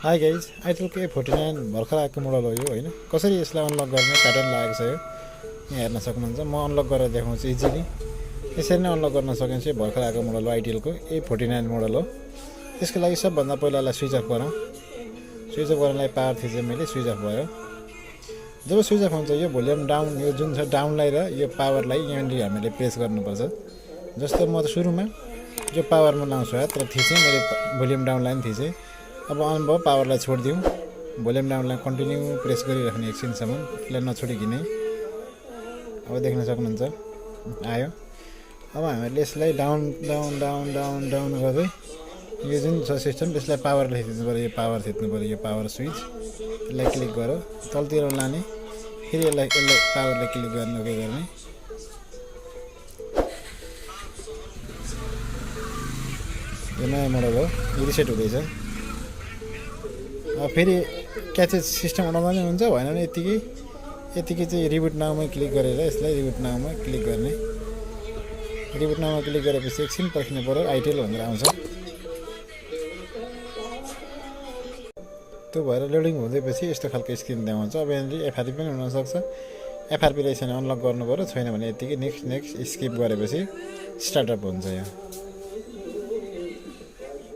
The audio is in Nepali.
हाई गाइज आइटेल A49 भर्खर आएको मोडल हो यो होइन। कसरी यसलाई अनलक गर्ने प्याटर्न लागेको छ यो यहाँ हेर्न सक्नुहुन्छ। म अनलक गरेर देखाउँछु इजिली। यसरी नै अनलक गर्न सकिन्छ। भर्खर आएको मोडल हो आइटेलको A49 मोडल हो। त्यसको लागि सबभन्दा पहिला यसलाई स्विच अफ गरौँ। स्विच अफ गर्नलाई पावर थिचेँ मैले, स्विच अफ भयो। जब स्विच अफ हुन्छ यो भोल्युम डाउन, यो जुन छ डाउनलाई र यो पावरलाई यहाँनिर हामीले प्रेस गर्नुपर्छ। जस्तो म त सुरुमा यो पावरमा लाउँछु हात र थिचेँ, मैले भोल्युम डाउनलाई पनि थिचेँ। अब अन भयो, पावरलाई छोडिदिउँ, भोल्युम डाउनलाई कन्टिन्यू प्रेस गरिराख्ने एकछिनसम्म, यसलाई नछोडिकिने। अब देख्न सक्नुहुन्छ आयो। अब हामीले यसलाई down down down down down गर्दै यो जुन छ सिस्टम त्यसलाई पावरले थिच्नु पऱ्यो। यो पावर थिच्नु पऱ्यो, यो पावर स्विच, यसलाई क्लिक गरौँ, तलतिर लाने, फेरि यसलाई पावरले क्लिक गर्ने, ओके गर्ने। यो नयाँ मोडल हो, रिसेट हुँदैछ। फेरि क्याचेज सिस्टम अडाउँदा नै हुन्छ, भएन भने यतिकै चाहिँ रिबुट नाउमै क्लिक गरेर यसलाई रिबुट नाउमा क्लिक गर्ने। रिबुट नाउमा क्लिक गरेपछि एकछिन पर्खिनु पऱ्यो, आइटेल भनेर आउँछ। त्यो भएर लोडिङ हुँदैपछि यस्तो खालको स्क्रिन देखाउँछ। अब यहाँनिर एफआरपी पनि हुनसक्छ। एफआरपी रहेछ भने अनलक गर्नु पऱ्यो, छैन भने यतिकै नेक्स्ट स्किप गरेपछि स्टार्टअप हुन्छ यहाँ।